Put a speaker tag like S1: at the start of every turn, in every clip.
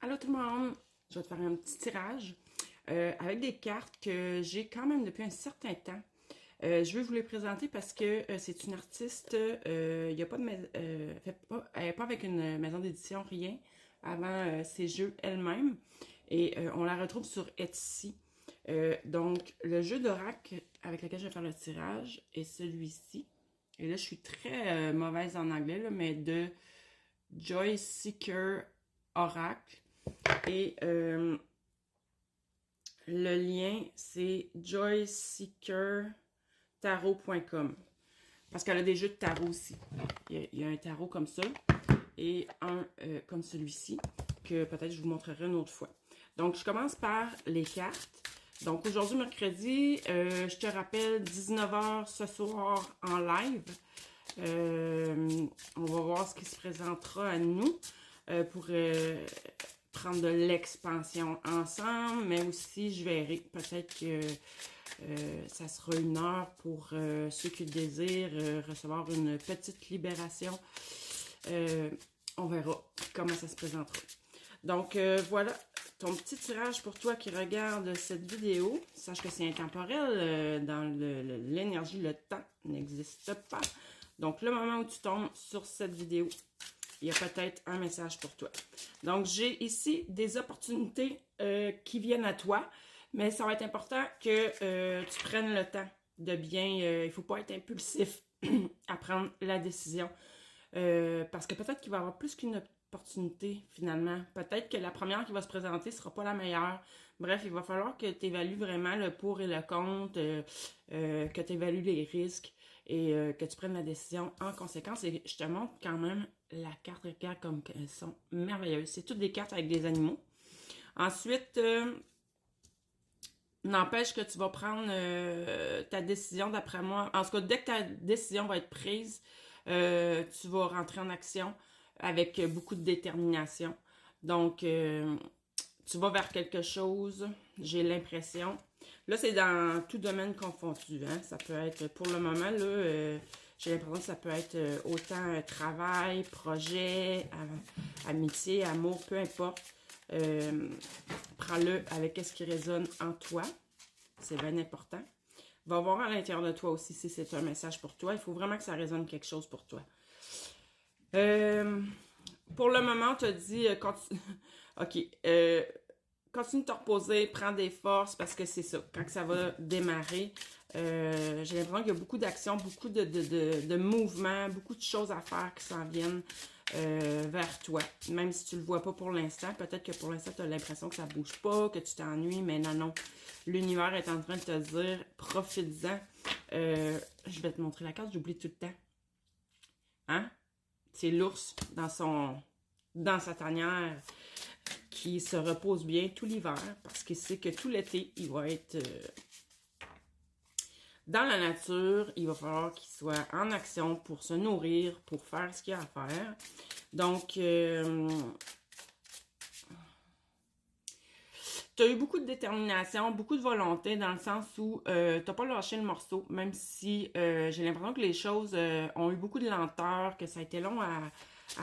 S1: Allô tout le monde! Je vais te faire un petit tirage avec des cartes que j'ai quand même depuis un certain temps. Je veux vous les présenter parce que c'est une artiste, il y a pas de elle n'est pas avec une maison d'édition, rien, avant ses jeux elle-même. Et on la retrouve sur Etsy. Donc, le jeu d'oracle avec lequel je vais faire le tirage est celui-ci. Et là, je suis très mauvaise en anglais, là, mais de Joy Seeker Oracle. Et le lien, c'est joyseekertarot.com. Parce qu'elle a des jeux de tarot aussi. Il y a un tarot comme ça et un comme celui-ci que peut-être je vous montrerai une autre fois. Donc, je commence par les cartes. Donc, aujourd'hui, mercredi, je te rappelle, 19h ce soir en live. On va voir ce qui se présentera à nous pour prendre de l'expansion ensemble, mais aussi je verrai peut-être que ça sera une heure pour ceux qui le désirent recevoir une petite libération. On verra comment ça se présentera. Donc voilà, ton petit tirage pour toi qui regarde cette vidéo. Sache que c'est intemporel, dans l'énergie, le temps n'existe pas. Donc le moment où tu tombes sur cette vidéo, il y a peut-être un message pour toi. Donc, j'ai ici des opportunités qui viennent à toi, mais ça va être important que tu prennes le temps de bien... il ne faut pas être impulsif à prendre la décision. Parce que peut-être qu'il va y avoir plus qu'une opportunité, finalement. Peut-être que la première qui va se présenter ne sera pas la meilleure. Bref, il va falloir que tu évalues vraiment le pour et le contre, que tu évalues les risques et que tu prennes la décision en conséquence. Et je te montre quand même la carte, regarde comme elles sont merveilleuses. C'est toutes des cartes avec des animaux. Ensuite, n'empêche que tu vas prendre ta décision d'après moi. En tout cas, dès que ta décision va être prise, tu vas rentrer en action avec beaucoup de détermination. Donc, tu vas vers quelque chose, j'ai l'impression. Là, c'est dans tout domaine confondu. Hein? Ça peut être, pour le moment, là, j'ai l'impression que ça peut être autant travail, projet, amitié, amour, peu importe. Prends-le avec ce qui résonne en toi. C'est bien important. Va voir à l'intérieur de toi aussi si c'est un message pour toi. Il faut vraiment que ça résonne quelque chose pour toi. Pour le moment, on te dit... OK. Continue de te reposer, prends des forces parce que c'est ça. Quand ça va démarrer, j'ai l'impression qu'il y a beaucoup d'actions, beaucoup de mouvements, beaucoup de choses à faire qui s'en viennent vers toi. Même si tu le vois pas pour l'instant, peut-être que pour l'instant, tu as l'impression que ça bouge pas, que tu t'ennuies, mais non, non. L'univers est en train de te dire, profite-en. Je vais te montrer la carte, j'oublie tout le temps. Hein? C'est l'ours dans sa tanière qui se repose bien tout l'hiver parce qu'il sait que tout l'été, il va être dans la nature. Il va falloir qu'il soit en action pour se nourrir, pour faire ce qu'il a à faire. Donc, tu as eu beaucoup de détermination, beaucoup de volonté dans le sens où tu n'as pas lâché le morceau, même si j'ai l'impression que les choses ont eu beaucoup de lenteur, que ça a été long à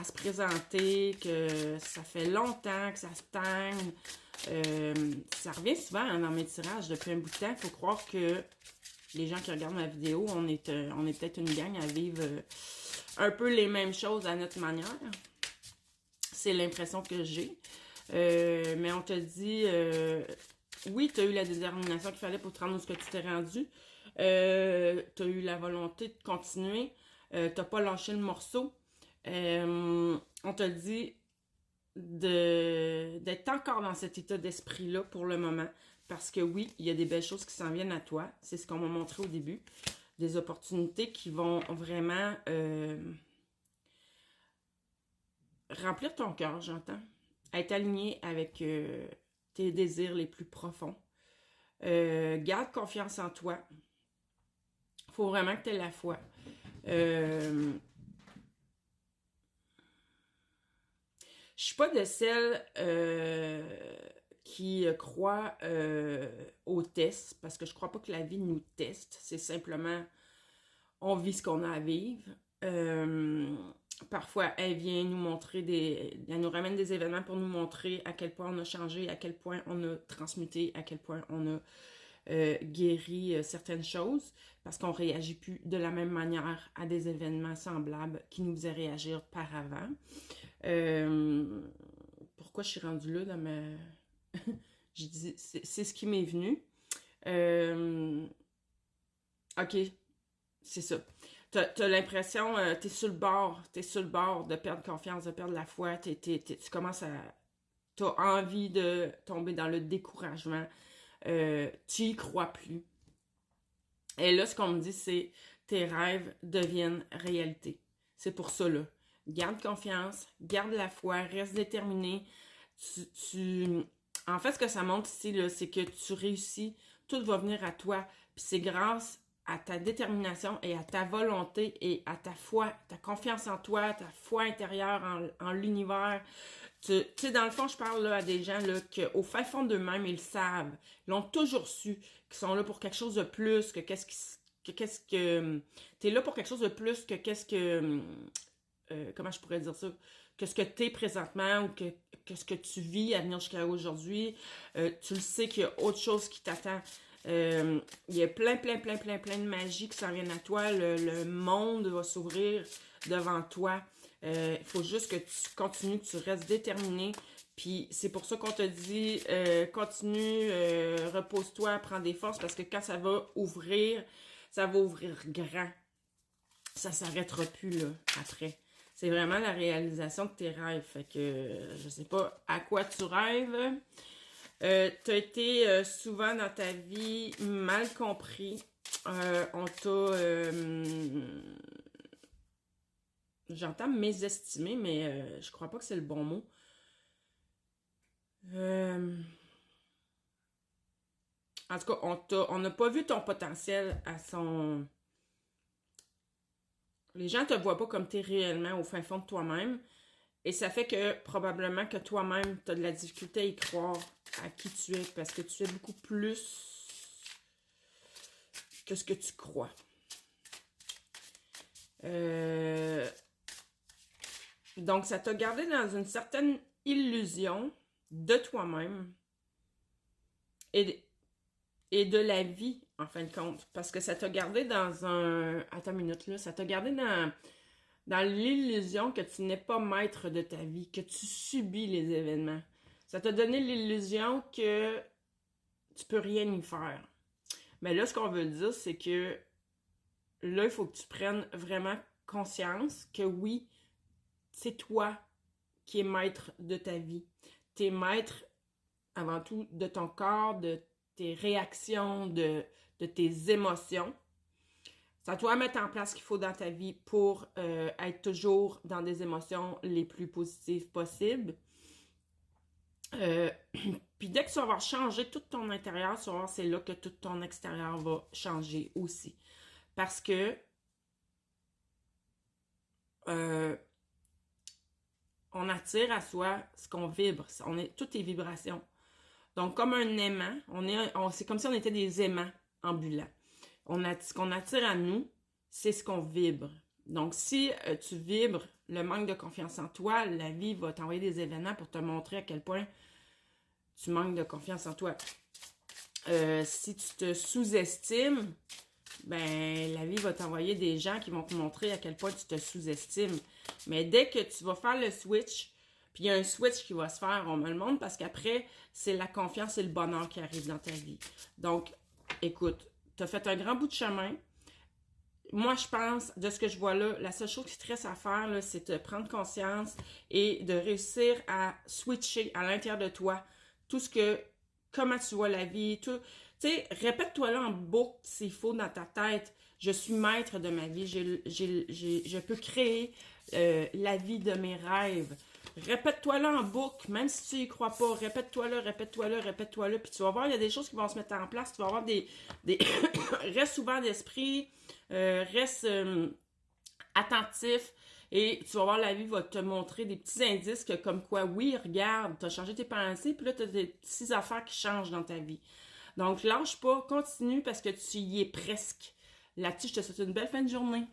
S1: se présenter, que ça fait longtemps que ça stagne. Ça revient souvent hein, dans mes tirages depuis un bout de temps. Il faut croire que les gens qui regardent ma vidéo, on est peut-être une gang à vivre un peu les mêmes choses à notre manière. C'est l'impression que j'ai. Mais on te dit, oui, tu as eu la détermination qu'il fallait pour te rendre où ce que tu t'es rendu. Tu as eu la volonté de continuer. Tu n'as pas lâché le morceau. On te dit d'être encore dans cet état d'esprit-là pour le moment. Parce que oui, il y a des belles choses qui s'en viennent à toi. C'est ce qu'on m'a montré au début. Des opportunités qui vont vraiment remplir ton cœur, j'entends. Être aligné avec tes désirs les plus profonds. Garde confiance en toi. Il faut vraiment que tu aies la foi. Je suis pas de celles qui croient au test, parce que je crois pas que la vie nous teste. C'est simplement, on vit ce qu'on a à vivre. Parfois, elle vient nous montrer elle nous ramène des événements pour nous montrer à quel point on a changé, à quel point on a transmuté, à quel point on a guéri certaines choses, parce qu'on réagit plus de la même manière à des événements semblables qui nous faisaient réagir par avant. Pourquoi je suis rendue là dans ma... Je dis, c'est ce qui m'est venu. OK, c'est ça. T'as l'impression, t'es sur le bord de perdre confiance, de perdre la foi, tu commences à... T'as envie de tomber dans le découragement, tu y crois plus. Et là, ce qu'on me dit, c'est tes rêves deviennent réalité. C'est pour ça, là. Garde confiance, garde la foi, reste déterminé. En fait, ce que ça montre ici, là, c'est que tu réussis, tout va venir à toi. Puis c'est grâce à ta détermination et à ta volonté et à ta foi, ta confiance en toi, ta foi intérieure en l'univers. Tu sais, dans le fond, je parle là, à des gens là, qu'au fin fond d'eux-mêmes, ils savent, ils l'ont toujours su, qu'ils sont là pour quelque chose de plus, que t'es là pour quelque chose de plus que comment je pourrais dire ça, que ce que t'es présentement ou que ce que tu vis à venir jusqu'à aujourd'hui. Tu le sais qu'il y a autre chose qui t'attend. Il y a plein de magie qui s'en viennent à toi. Le monde va s'ouvrir devant toi. Il faut juste que tu continues, que tu restes déterminé. Puis c'est pour ça qu'on te dit, continue, repose-toi, prends des forces, parce que quand ça va ouvrir grand. Ça s'arrêtera plus, là, après. C'est vraiment la réalisation de tes rêves. Fait que je sais pas à quoi tu rêves. T'as été souvent dans ta vie mal compris. On t'a... j'entends mésestimé, mais je crois pas que c'est le bon mot. En tout cas, on n'a pas vu ton potentiel à son... Les gens te voient pas comme t'es réellement au fin fond de toi-même. Et ça fait que probablement que toi-même, tu as de la difficulté à y croire à qui tu es, parce que tu es beaucoup plus que ce que tu crois. Donc, ça t'a gardé dans une certaine illusion de toi-même et de la vie, en fin de compte. Parce que ça t'a gardé dans un... Attends une minute, là. Ça t'a gardé dans l'illusion que tu n'es pas maître de ta vie, que tu subis les événements. Ça t'a donné l'illusion que tu peux rien y faire. Mais là, ce qu'on veut dire, c'est que là, il faut que tu prennes vraiment conscience que oui, c'est toi qui es maître de ta vie. Tu es maître avant tout de ton corps, de tes réactions, de tes émotions. C'est à toi de mettre en place ce qu'il faut dans ta vie pour être toujours dans des émotions les plus positives possibles. Puis dès que tu vas avoir changé tout ton intérieur, tu vas voir c'est là que tout ton extérieur va changer aussi. Parce que on attire à soi ce qu'on vibre. Tout est vibration. Donc, comme un aimant, c'est comme si on était des aimants ambulants. Ce qu'on attire à nous, c'est ce qu'on vibre. Donc, si tu vibres le manque de confiance en toi, la vie va t'envoyer des événements pour te montrer à quel point tu manques de confiance en toi. Si tu te sous-estimes, ben la vie va t'envoyer des gens qui vont te montrer à quel point tu te sous-estimes. Mais dès que tu vas faire le switch, puis il y a un switch qui va se faire, on me le montre, parce qu'après, c'est la confiance et le bonheur qui arrivent dans ta vie. Donc, écoute, tu as fait un grand bout de chemin. Moi, je pense, de ce que je vois là, la seule chose qui te reste à faire, là, c'est de prendre conscience et de réussir à switcher à l'intérieur de toi tout ce que, comment tu vois la vie, tout. Tu sais, répète-toi là en boucle s'il faut dans ta tête. Je suis maître de ma vie, je peux créer la vie de mes rêves. Répète-toi là en boucle, même si tu y crois pas, répète-toi là, puis tu vas voir, il y a des choses qui vont se mettre en place, tu vas avoir des... Reste ouvert d'esprit, reste attentif, et tu vas voir, la vie va te montrer des petits indices que comme quoi, oui, regarde, tu as changé tes pensées, puis là, tu as des petites affaires qui changent dans ta vie. Donc, lâche pas, continue, parce que tu y es presque. Là-dessus, je te souhaite une belle fin de journée.